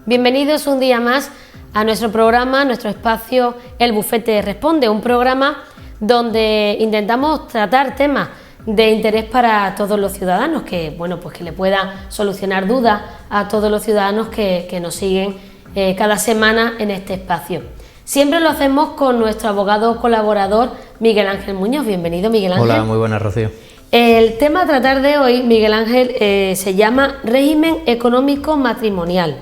Bienvenidos un día más a nuestro programa, nuestro espacio El Bufete Responde, un programa donde intentamos tratar temas de interés para todos los ciudadanos, que le pueda solucionar dudas a todos los ciudadanos que nos siguen cada semana en este espacio. Siempre lo hacemos con nuestro abogado colaborador Miguel Ángel Muñoz. Bienvenido, Miguel Ángel. Hola, muy buenas, Rocío. El tema a tratar de hoy, Miguel Ángel, se llama régimen económico matrimonial.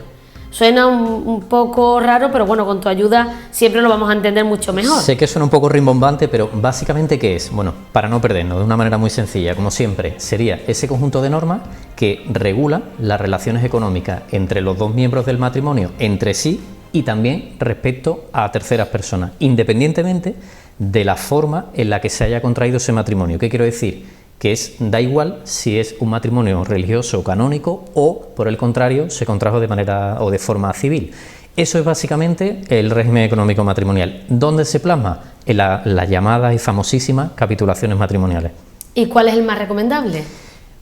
Suena un poco raro, pero bueno, con tu ayuda siempre lo vamos a entender mucho mejor. Sé que suena un poco rimbombante, pero básicamente, ¿qué es? Bueno, para no perdernos, de una manera muy sencilla, como siempre, sería ese conjunto de normas que regula las relaciones económicas entre los dos miembros del matrimonio, entre sí y también respecto a terceras personas, independientemente de la forma en la que se haya contraído ese matrimonio. ¿Qué quiero decir? Que da igual si es un matrimonio religioso o canónico o, por el contrario, se contrajo de manera o de forma civil. Eso es básicamente el régimen económico matrimonial, donde se plasma en las llamadas y famosísimas capitulaciones matrimoniales. ¿Y cuál es el más recomendable?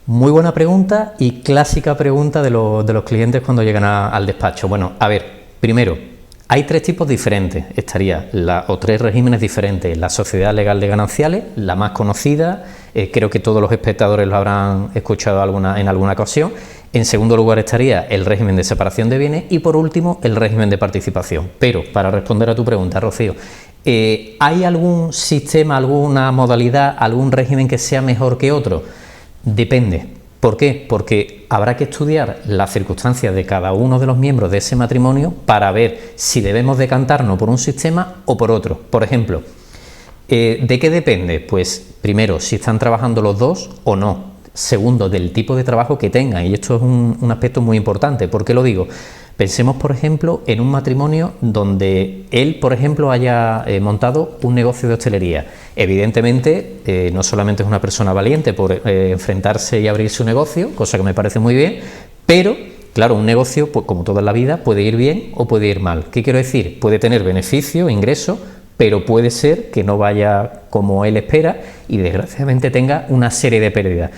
Muy buena pregunta y clásica pregunta de los clientes cuando llegan al despacho. Bueno, a ver, primero, hay tres tipos diferentes, tres regímenes diferentes. La sociedad legal de gananciales, la más conocida, creo que todos los espectadores lo habrán escuchado en alguna ocasión. En segundo lugar estaría el régimen de separación de bienes y por último el régimen de participación. Pero para responder a tu pregunta, Rocío, ¿hay algún sistema, alguna modalidad, algún régimen que sea mejor que otro? Depende. ¿Por qué? Porque habrá que estudiar las circunstancias de cada uno de los miembros de ese matrimonio para ver si debemos decantarnos por un sistema o por otro. Por ejemplo, ¿de qué depende? Pues primero, si están trabajando los dos o no. Segundo, del tipo de trabajo que tengan. Y esto es un aspecto muy importante. ¿Por qué lo digo? Pensemos, por ejemplo, en un matrimonio donde él, por ejemplo, haya montado un negocio de hostelería. Evidentemente, no solamente es una persona valiente por enfrentarse y abrir su negocio, cosa que me parece muy bien, pero, claro, un negocio, pues, como toda en la vida, puede ir bien o puede ir mal. ¿Qué quiero decir? Puede tener beneficio, ingreso, pero puede ser que no vaya como él espera y, desgraciadamente, tenga una serie de pérdidas.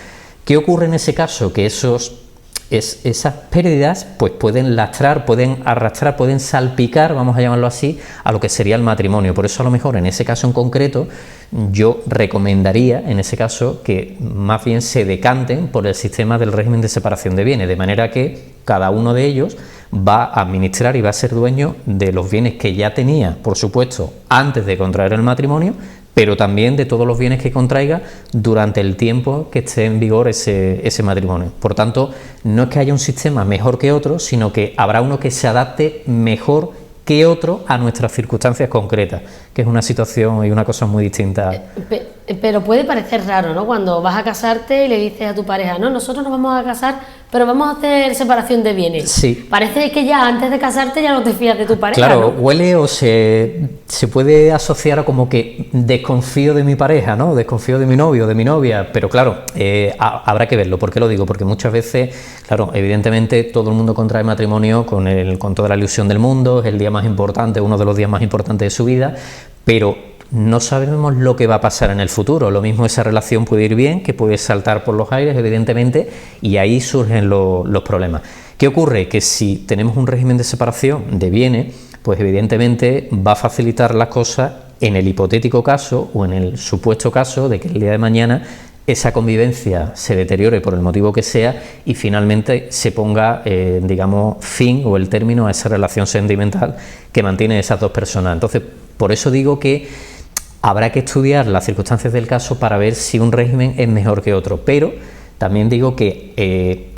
¿Qué ocurre en ese caso? Que esas pérdidas pues pueden lastrar, pueden arrastrar, pueden salpicar, vamos a llamarlo así, a lo que sería el matrimonio. Por eso a lo mejor en ese caso en concreto yo recomendaría en ese caso que más bien se decanten por el sistema del régimen de separación de bienes, de manera que cada uno de ellos va a administrar y va a ser dueño de los bienes que ya tenía, por supuesto, antes de contraer el matrimonio, pero también de todos los bienes que contraiga durante el tiempo que esté en vigor ese matrimonio. Por tanto, no es que haya un sistema mejor que otro, sino que habrá uno que se adapte mejor que otro a nuestras circunstancias concretas, que es una situación y una cosa muy distinta. Pero puede parecer raro, ¿no? Cuando vas a casarte y le dices a tu pareja, no, nosotros nos vamos a casar, pero vamos a hacer separación de bienes. Sí. Parece que ya antes de casarte ya no te fías de tu pareja. Claro, ¿no? Huele o se puede asociar a como que desconfío de mi pareja, ¿no? Desconfío de mi novio, de mi novia, pero claro, habrá que verlo. ¿Por qué lo digo? Porque muchas veces, claro, evidentemente todo el mundo contrae matrimonio con toda la ilusión del mundo, es el día más importante, uno de los días más importantes de su vida, pero no sabemos lo que va a pasar en el futuro. Lo mismo, esa relación puede ir bien, que puede saltar por los aires, evidentemente, y ahí surgen los problemas. ¿Qué ocurre? Que si tenemos un régimen de separación de bienes, pues evidentemente va a facilitar las cosas en el hipotético caso o en el supuesto caso de que el día de mañana esa convivencia se deteriore por el motivo que sea y finalmente se ponga, fin o el término a esa relación sentimental que mantienen esas dos personas. Entonces, por eso digo que habrá que estudiar las circunstancias del caso para ver si un régimen es mejor que otro, pero también digo que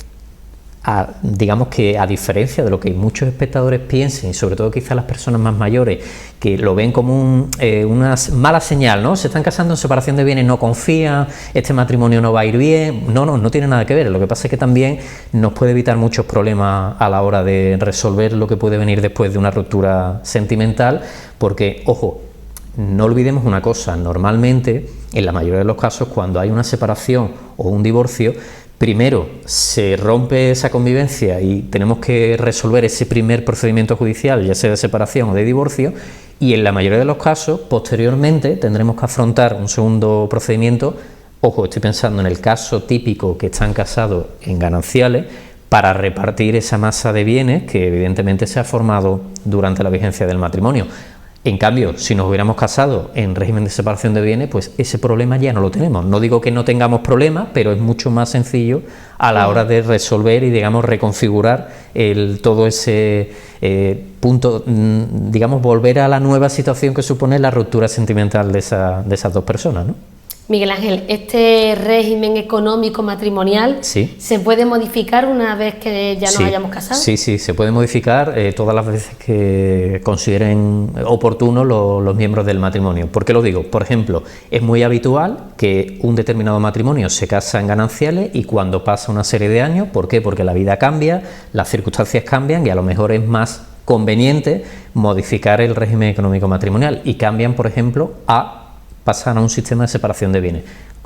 a diferencia de lo que muchos espectadores piensen, y sobre todo quizás las personas más mayores, que lo ven como una mala señal, ¿no? Se están casando en separación de bienes, no confían, este matrimonio no va a ir bien. No tiene nada que ver. Lo que pasa es que también nos puede evitar muchos problemas a la hora de resolver lo que puede venir después de una ruptura sentimental, porque, ojo, no olvidemos una cosa, normalmente, en la mayoría de los casos, cuando hay una separación o un divorcio, primero se rompe esa convivencia y tenemos que resolver ese primer procedimiento judicial, ya sea de separación o de divorcio, y en la mayoría de los casos, posteriormente, tendremos que afrontar un segundo procedimiento. Ojo, estoy pensando en el caso típico que están casados en gananciales, para repartir esa masa de bienes que evidentemente se ha formado durante la vigencia del matrimonio. En cambio, si nos hubiéramos casado en régimen de separación de bienes, pues ese problema ya no lo tenemos. No digo que no tengamos problemas, pero es mucho más sencillo a la hora de resolver y, digamos, reconfigurar todo ese punto, digamos, volver a la nueva situación que supone la ruptura sentimental de esas dos personas, ¿no? Miguel Ángel, ¿este régimen económico matrimonial se puede modificar una vez que ya nos hayamos casado? Sí, se puede modificar todas las veces que consideren oportuno los miembros del matrimonio. ¿Por qué lo digo? Por ejemplo, es muy habitual que un determinado matrimonio se casa en gananciales y cuando pasa una serie de años, ¿por qué? Porque la vida cambia, las circunstancias cambian y a lo mejor es más conveniente modificar el régimen económico matrimonial y cambian, por ejemplo, pasan a un sistema de separación de bienes.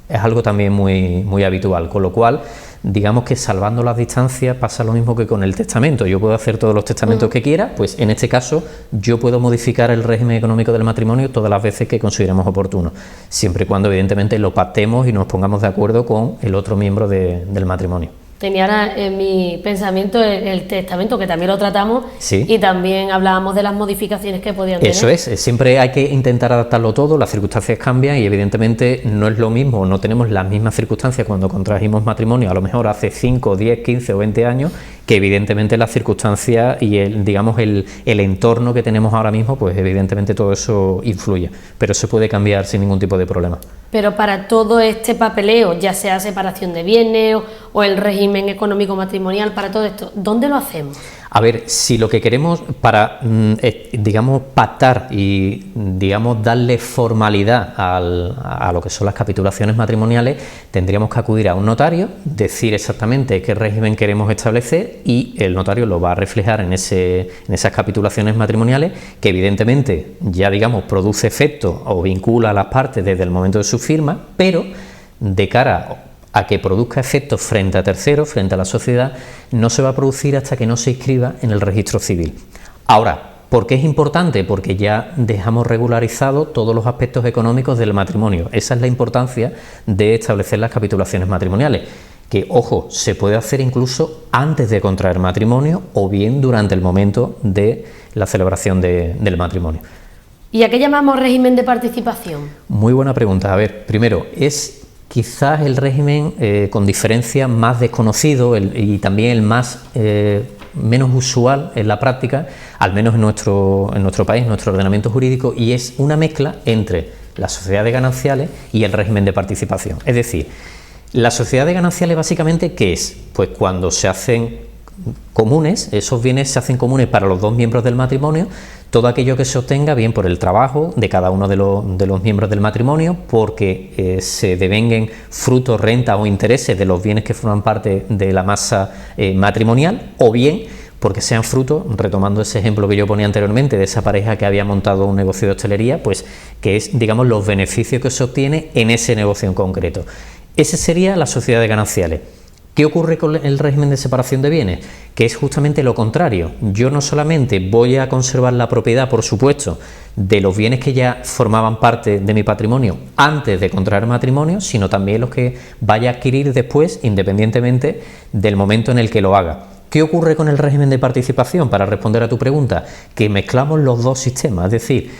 Es algo también muy habitual, con lo cual, digamos que salvando las distancias pasa lo mismo que con el testamento. Yo puedo hacer todos los testamentos que quiera, pues en este caso yo puedo modificar el régimen económico del matrimonio todas las veces que consideremos oportuno, siempre y cuando evidentemente lo pactemos y nos pongamos de acuerdo con el otro miembro del matrimonio. Tenía ahora en mi pensamiento el testamento, que también lo tratamos, y también hablábamos de las modificaciones que podían tener. Eso es, siempre hay que intentar adaptarlo todo, las circunstancias cambian y evidentemente no es lo mismo, no tenemos las mismas circunstancias cuando contrajimos matrimonio, a lo mejor hace 5, 10, 15 o 20 años, que evidentemente las circunstancias y el entorno que tenemos ahora mismo, pues evidentemente todo eso influye, pero se puede cambiar sin ningún tipo de problema. Pero para todo este papeleo, ya sea separación de bienes o el régimen económico matrimonial, para todo esto, ¿dónde lo hacemos? A ver, si lo que queremos para, digamos, pactar y, digamos, darle formalidad a lo que son las capitulaciones matrimoniales, tendríamos que acudir a un notario, decir exactamente qué régimen queremos establecer y el notario lo va a reflejar en esas capitulaciones matrimoniales, que evidentemente ya, digamos, produce efecto o vincula a las partes desde el momento de su firma, pero de cara a que produzca efectos frente a terceros, frente a la sociedad, no se va a producir hasta que no se inscriba en el registro civil. Ahora, ¿por qué es importante? Porque ya dejamos regularizado todos los aspectos económicos del matrimonio. Esa es la importancia de establecer las capitulaciones matrimoniales, que, ojo, se puede hacer incluso antes de contraer matrimonio o bien durante el momento de la celebración del matrimonio. ¿Y a qué llamamos régimen de participación? Muy buena pregunta. A ver, primero, es quizás el régimen con diferencia más desconocido y también el más menos usual en la práctica, al menos en nuestro país, en nuestro ordenamiento jurídico, y es una mezcla entre la sociedad de gananciales y el régimen de participación. Es decir, la sociedad de gananciales básicamente, ¿qué es? Pues cuando se hacen comunes, esos bienes se hacen comunes para los dos miembros del matrimonio, todo aquello que se obtenga bien por el trabajo de cada uno de los miembros del matrimonio, porque se devenguen frutos, renta o intereses de los bienes que forman parte de la masa matrimonial, o bien porque sean frutos, retomando ese ejemplo que yo ponía anteriormente de esa pareja que había montado un negocio de hostelería, pues que es, digamos, los beneficios que se obtiene en ese negocio en concreto. Esa sería la sociedad de gananciales. ¿Qué ocurre con el régimen de separación de bienes? Que es justamente lo contrario. Yo no solamente voy a conservar la propiedad, por supuesto, de los bienes que ya formaban parte de mi patrimonio antes de contraer matrimonio, sino también los que vaya a adquirir después, independientemente del momento en el que lo haga. ¿Qué ocurre con el régimen de participación? Para responder a tu pregunta, que mezclamos los dos sistemas, es decir,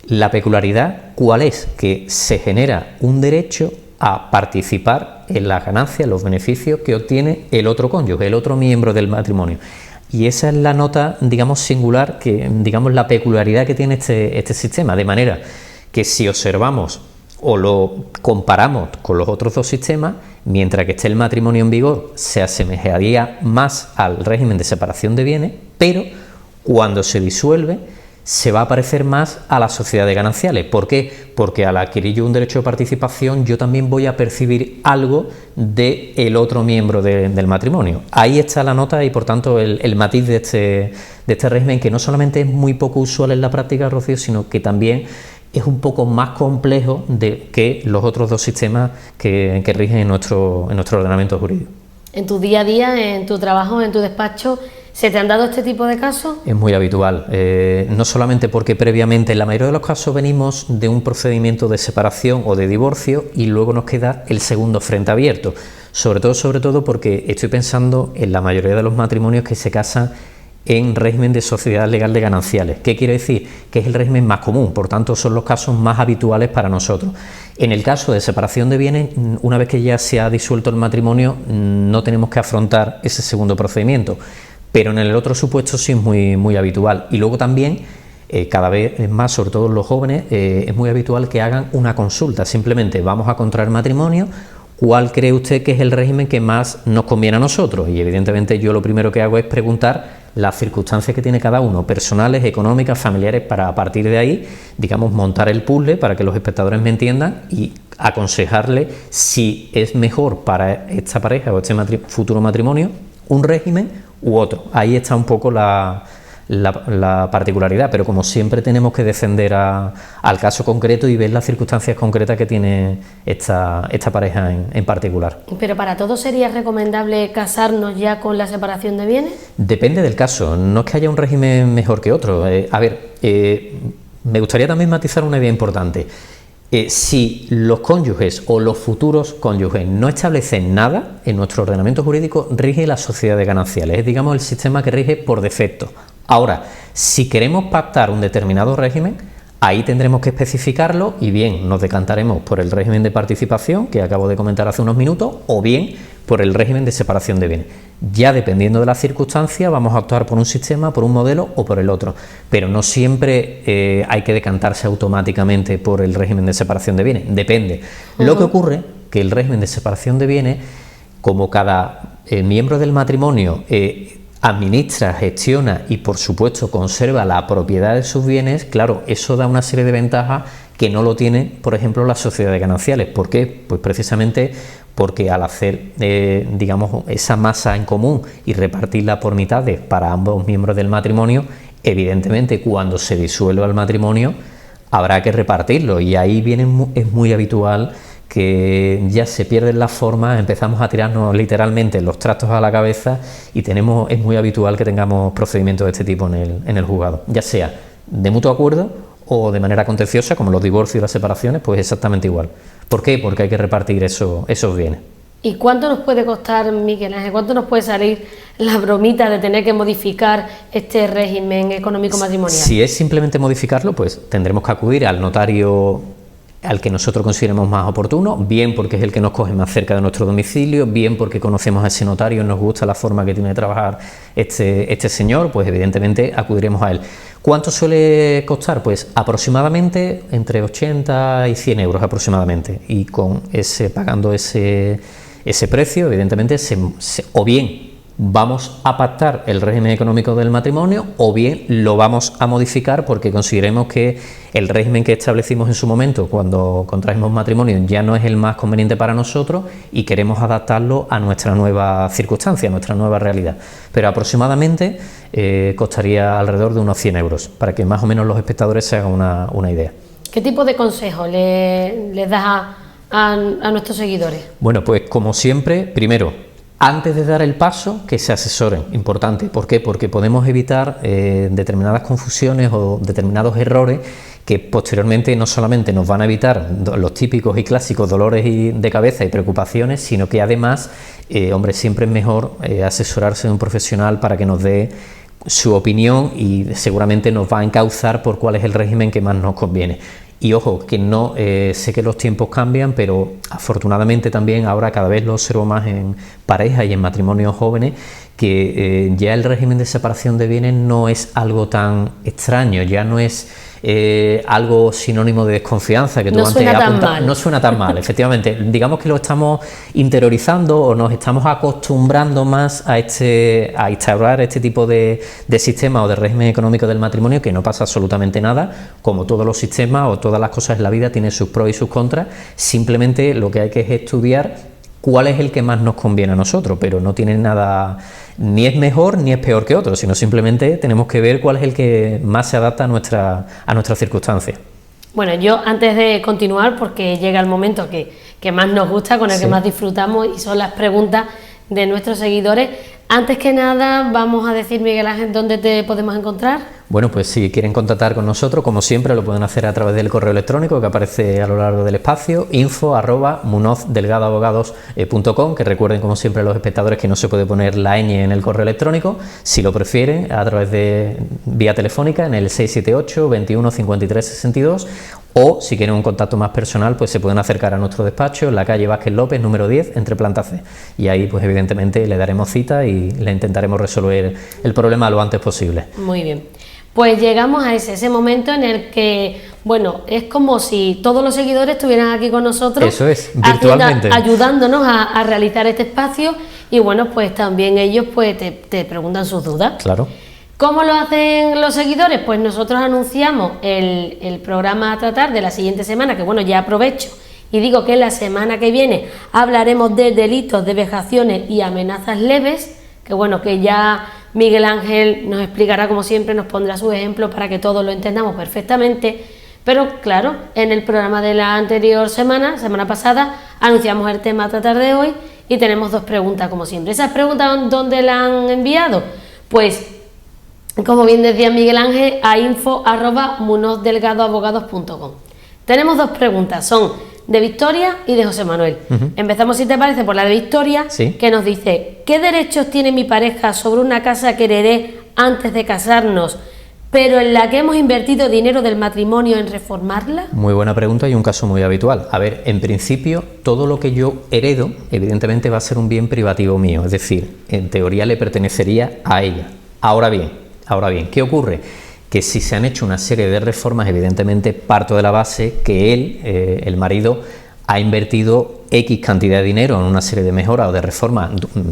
la peculiaridad, ¿cuál es? Que se genera un derecho a participar en las ganancias, los beneficios que obtiene el otro cónyuge, el otro miembro del matrimonio. Y esa es la nota, digamos, singular, que, digamos, la peculiaridad que tiene este sistema, de manera que si observamos o lo comparamos con los otros dos sistemas, mientras que esté el matrimonio en vigor, se asemejaría más al régimen de separación de bienes, pero cuando se disuelve, se va a parecer más a la sociedad de gananciales. ¿Por qué? Porque al adquirir yo un derecho de participación, yo también voy a percibir algo del otro miembro del matrimonio. Ahí está la nota y, por tanto, el matiz de este régimen, que no solamente es muy poco usual en la práctica, Rocío, sino que también es un poco más complejo que los otros dos sistemas que rigen en nuestro ordenamiento jurídico. En tu día a día, en tu trabajo, en tu despacho, ¿se te han dado este tipo de casos? Es muy habitual, no solamente porque previamente, en la mayoría de los casos, venimos de un procedimiento de separación o de divorcio y luego nos queda el segundo frente abierto. Sobre todo porque estoy pensando en la mayoría de los matrimonios que se casan en régimen de sociedad legal de gananciales. ¿Qué quiere decir? Que es el régimen más común, por tanto son los casos más habituales para nosotros. En el caso de separación de bienes, una vez que ya se ha disuelto el matrimonio, no tenemos que afrontar ese segundo procedimiento, pero en el otro supuesto sí es muy habitual. Y luego también, cada vez más, sobre todo los jóvenes, es muy habitual que hagan una consulta. Simplemente vamos a contraer matrimonio, ¿cuál cree usted que es el régimen que más nos conviene a nosotros? Y evidentemente yo lo primero que hago es preguntar las circunstancias que tiene cada uno, personales, económicas, familiares, para a partir de ahí, digamos, montar el puzzle para que los espectadores me entiendan y aconsejarle si es mejor para esta pareja o este futuro matrimonio un régimen u otro. Ahí está un poco la particularidad, pero como siempre tenemos que defender al caso concreto y ver las circunstancias concretas que tiene esta pareja en particular. ¿Pero para todos sería recomendable casarnos ya con la separación de bienes? Depende del caso, no es que haya un régimen mejor que otro. Me gustaría también matizar una idea importante. Si los cónyuges o los futuros cónyuges no establecen nada, en nuestro ordenamiento jurídico rige la sociedad de gananciales, es, digamos, el sistema que rige por defecto. Ahora, si queremos pactar un determinado régimen, ahí tendremos que especificarlo y bien nos decantaremos por el régimen de participación que acabo de comentar hace unos minutos o bien por el régimen de separación de bienes. Ya dependiendo de la circunstancia vamos a optar por un sistema, por un modelo o por el otro, pero no siempre hay que decantarse automáticamente por el régimen de separación de bienes, depende. Lo que ocurre que el régimen de separación de bienes, como cada miembro del matrimonio administra, gestiona y por supuesto conserva la propiedad de sus bienes, claro, eso da una serie de ventajas que no lo tiene, por ejemplo, la sociedad de gananciales. ¿Por qué? Pues precisamente porque al hacer, digamos, esa masa en común y repartirla por mitades para ambos miembros del matrimonio, evidentemente cuando se disuelva el matrimonio habrá que repartirlo y ahí es muy habitual que ya se pierden las formas, empezamos a tirarnos literalmente los trastos a la cabeza y es muy habitual que tengamos procedimientos de este tipo en el juzgado, ya sea de mutuo acuerdo o de manera contenciosa, como los divorcios y las separaciones, pues exactamente igual. ¿Por qué? Porque hay que repartir esos bienes. ¿Y cuánto nos puede costar, Miguel Ángel? ¿Cuánto nos puede salir la bromita de tener que modificar este régimen económico matrimonial? Si es simplemente modificarlo, pues tendremos que acudir al notario al que nosotros consideremos más oportuno, bien porque es el que nos coge más cerca de nuestro domicilio, bien porque conocemos a ese notario y nos gusta la forma que tiene de trabajar este señor, pues evidentemente acudiremos a él. ¿Cuánto suele costar? Pues aproximadamente entre 80 y 100 euros aproximadamente, y pagando ese precio, evidentemente, o bien vamos a pactar el régimen económico del matrimonio o bien lo vamos a modificar porque consideremos que el régimen que establecimos en su momento cuando contrajimos matrimonio ya no es el más conveniente para nosotros y queremos adaptarlo a nuestra nueva circunstancia, a nuestra nueva realidad. Pero aproximadamente costaría alrededor de unos 100 euros para que más o menos los espectadores se hagan una idea. ¿Qué tipo de consejo les das a nuestros seguidores? Bueno, pues como siempre, primero, antes de dar el paso, que se asesoren, importante. ¿Por qué? Porque podemos evitar determinadas confusiones o determinados errores que posteriormente no solamente nos van a evitar los típicos y clásicos dolores de cabeza y preocupaciones, sino que además, siempre es mejor asesorarse de un profesional para que nos dé su opinión y seguramente nos va a encauzar por cuál es el régimen que más nos conviene. Y ojo, que no sé que los tiempos cambian, pero afortunadamente también ahora cada vez lo observo más en parejas y en matrimonios jóvenes, que ya el régimen de separación de bienes no es algo tan extraño, ya no es algo sinónimo de desconfianza que tú antes apuntas. No suena tan mal, efectivamente. Digamos que lo estamos interiorizando o nos estamos acostumbrando más a instaurar este tipo de sistema o de régimen económico del matrimonio, que no pasa absolutamente nada. Como todos los sistemas o todas las cosas en la vida tienen sus pros y sus contras, simplemente lo que hay que es estudiar cuál es el que más nos conviene a nosotros, pero no tiene nada, ni es mejor ni es peor que otro, sino simplemente tenemos que ver cuál es el que más se adapta a nuestras circunstancias. Bueno, yo antes de continuar, porque llega el momento que más nos gusta, con el que más disfrutamos, y son las preguntas de nuestros seguidores, antes que nada vamos a decir, Miguel Ángel, ¿dónde te podemos encontrar? Bueno, pues si quieren contactar con nosotros, como siempre, lo pueden hacer a través del correo electrónico que aparece a lo largo del espacio, info@munozdelgadoabogados.com, que recuerden, como siempre, los espectadores que no se puede poner la ñ en el correo electrónico. Si lo prefieren, a través de vía telefónica en el 678 21 53 62, o si quieren un contacto más personal, pues se pueden acercar a nuestro despacho en la calle Vázquez López, número 10, entre planta C. Y ahí, pues evidentemente, le daremos cita y le intentaremos resolver el problema lo antes posible. Muy bien. Pues llegamos a ese momento en el que, bueno, es como si todos los seguidores estuvieran aquí con nosotros. Eso es, virtualmente. Ayudándonos a realizar este espacio, y bueno, pues también ellos pues te preguntan sus dudas. Claro. ¿Cómo lo hacen los seguidores? Pues nosotros anunciamos el programa a tratar de la siguiente semana, que bueno, ya aprovecho y digo que la semana que viene hablaremos de delitos de vejaciones y amenazas leves, que bueno, que ya Miguel Ángel nos explicará, como siempre, nos pondrá sus ejemplos para que todos lo entendamos perfectamente. Pero claro, en el programa de la anterior semana pasada, anunciamos el tema a tratar de hoy y tenemos dos preguntas, como siempre. ¿Esas preguntas dónde la han enviado? Pues, como bien decía Miguel Ángel, a info@munozdelgadoabogados.com. Tenemos dos preguntas, son de Victoria y de José Manuel. Empezamos, si te parece, por la de Victoria, sí, que nos dice: ¿qué derechos tiene mi pareja sobre una casa que heredé antes de casarnos, pero en la que hemos invertido dinero del matrimonio en reformarla? Muy buena pregunta y un caso muy habitual. A ver, en principio, todo lo que yo heredo, evidentemente va a ser un bien privativo mío, es decir, en teoría le pertenecería a ella. Ahora bien, ¿qué ocurre? Que si se han hecho una serie de reformas, evidentemente parto de la base que él, el marido, ha invertido X cantidad de dinero en una serie de mejoras o de reformas,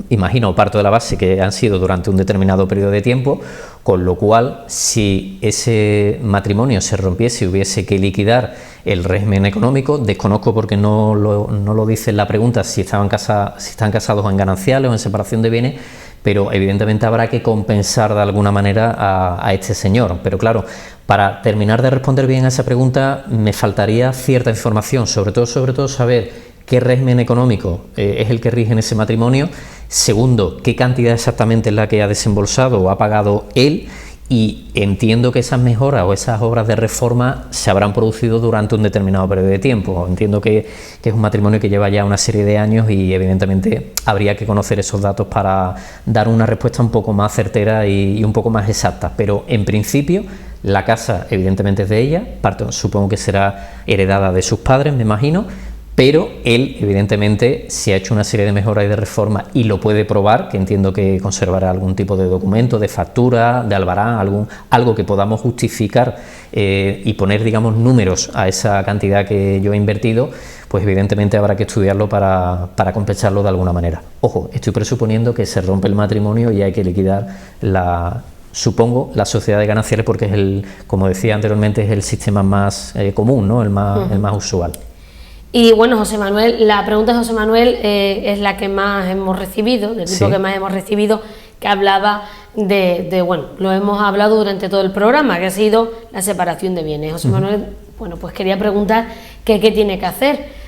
imagino, parto de la base que han sido durante un determinado periodo de tiempo, con lo cual, si ese matrimonio se rompiese y hubiese que liquidar el régimen económico, desconozco porque no lo dice en la pregunta si están casados en gananciales o en separación de bienes, pero evidentemente habrá que compensar de alguna manera a este señor. Pero claro, para terminar de responder bien a esa pregunta me faltaría cierta información, sobre todo saber qué régimen económico es el que rige en ese matrimonio. Segundo, qué cantidad exactamente es la que ha desembolsado o ha pagado él. Y entiendo que esas mejoras o esas obras de reforma se habrán producido durante un determinado periodo de tiempo. Entiendo que es un matrimonio que lleva ya una serie de años y evidentemente habría que conocer esos datos para dar una respuesta un poco más certera y un poco más exacta. Pero en principio la casa evidentemente es de ella, supongo que será heredada de sus padres, me imagino, pero él evidentemente si ha hecho una serie de mejoras y de reformas y lo puede probar, que entiendo que conservará algún tipo de documento, de factura, de albarán, algo que podamos justificar y poner, digamos, números a esa cantidad que yo he invertido, pues evidentemente habrá que estudiarlo para compensarlo de alguna manera. Ojo, estoy presuponiendo que se rompe el matrimonio y hay que liquidar supongo, la sociedad de gananciales, porque es como decía anteriormente, es el sistema más común, ¿no? el más usual. Y bueno, José Manuel, la pregunta de José Manuel es la que más hemos recibido, del tipo que más hemos recibido, que hablaba bueno, lo hemos hablado durante todo el programa, que ha sido la separación de bienes. José Manuel, bueno, pues quería preguntar qué tiene que hacer.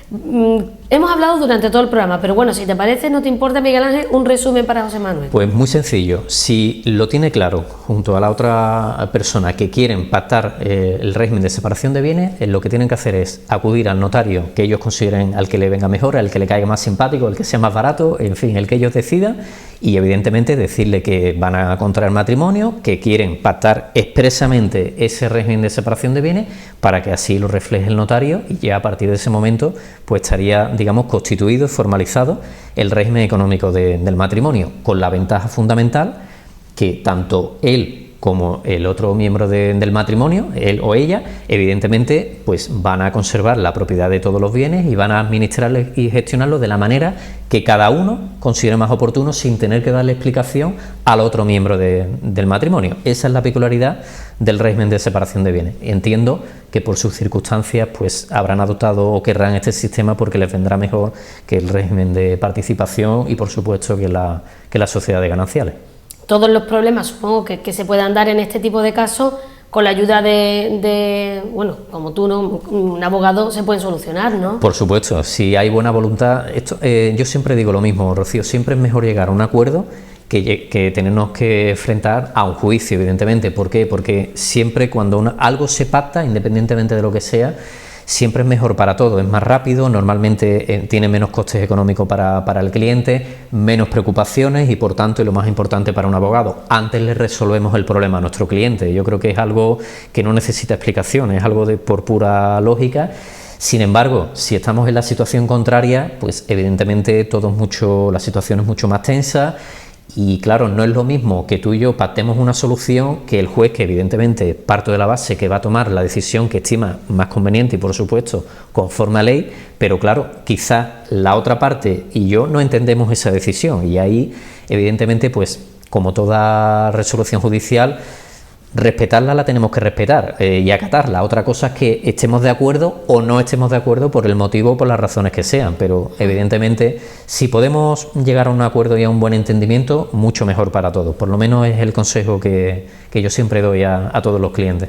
Hemos hablado durante todo el programa, pero bueno, si te parece, no te importa, Miguel Ángel, un resumen para José Manuel. Pues muy sencillo, si lo tiene claro junto a la otra persona que quieren pactar el régimen de separación de bienes, lo que tienen que hacer es acudir al notario que ellos consideren al que le venga mejor, al que le caiga más simpático, el que sea más barato, en fin, el que ellos decidan, y evidentemente decirle que van a contraer matrimonio, que quieren pactar expresamente ese régimen de separación de bienes para que así lo refleje el notario, y ya a partir de ese momento pues estaría, digamos, constituido y formalizado el régimen económico del matrimonio, con la ventaja fundamental que tanto él como el otro miembro del matrimonio, él o ella, evidentemente pues van a conservar la propiedad de todos los bienes y van a administrarlos y gestionarlos de la manera que cada uno considere más oportuno, sin tener que darle explicación al otro miembro del matrimonio. Esa es la peculiaridad del régimen de separación de bienes. Entiendo que por sus circunstancias pues habrán adoptado o querrán este sistema porque les vendrá mejor que el régimen de participación y por supuesto que la sociedad de gananciales. Todos los problemas, supongo, que se puedan dar en este tipo de casos, con la ayuda bueno, como tú, ¿no?, un abogado, se pueden solucionar, ¿no? Por supuesto, si hay buena voluntad. Yo siempre digo lo mismo, Rocío, siempre es mejor llegar a un acuerdo que tenernos que enfrentar a un juicio, evidentemente. ¿Por qué? Porque siempre cuando algo se pacta, independientemente de lo que sea, siempre es mejor para todos, es más rápido, normalmente tiene menos costes económicos para el cliente, menos preocupaciones y por tanto, y lo más importante para un abogado, antes le resolvemos el problema a nuestro cliente. Yo creo que es algo que no necesita explicación, es algo por pura lógica. Sin embargo, si estamos en la situación contraria, pues evidentemente la situación es mucho más tensa. Y claro, no es lo mismo que tú y yo pactemos una solución que el juez, que evidentemente parto de la base que va a tomar la decisión que estima más conveniente y por supuesto conforme a ley, pero claro, quizás la otra parte y yo no entendemos esa decisión y ahí evidentemente pues como toda resolución judicial, respetarla la tenemos que respetar y acatarla. Otra cosa es que estemos de acuerdo o no estemos de acuerdo por el motivo o por las razones que sean, pero evidentemente si podemos llegar a un acuerdo y a un buen entendimiento, mucho mejor para todos. Por lo menos es el consejo que yo siempre doy a todos los clientes.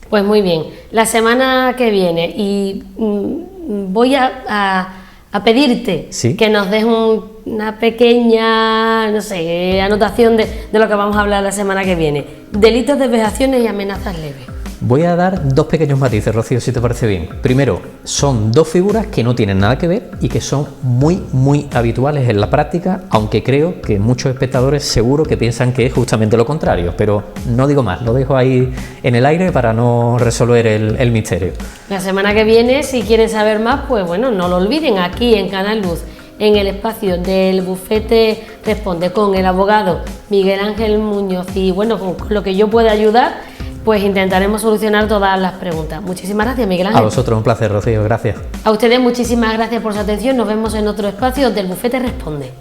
Pues muy bien, la semana que viene y voy a pedirte ¿Sí? que nos des una pequeña, no sé, anotación de lo que vamos a hablar la semana que viene. Delitos de vejaciones y amenazas leves. Voy a dar dos pequeños matices, Rocío, si te parece bien. Primero, son dos figuras que no tienen nada que ver y que son muy habituales en la práctica, aunque creo que muchos espectadores seguro que piensan que es justamente lo contrario, pero no digo más, lo dejo ahí en el aire para no resolver el misterio. La semana que viene, si quieren saber más, pues bueno, no lo olviden, aquí en Canal Luz, en el espacio del Bufete Responde con el abogado Miguel Ángel Muñoz y bueno, con lo que yo pueda ayudar, pues intentaremos solucionar todas las preguntas. Muchísimas gracias, Miguel Ángel. A vosotros un placer, Rocío, gracias. A ustedes muchísimas gracias por su atención, nos vemos en otro espacio del Bufete Responde.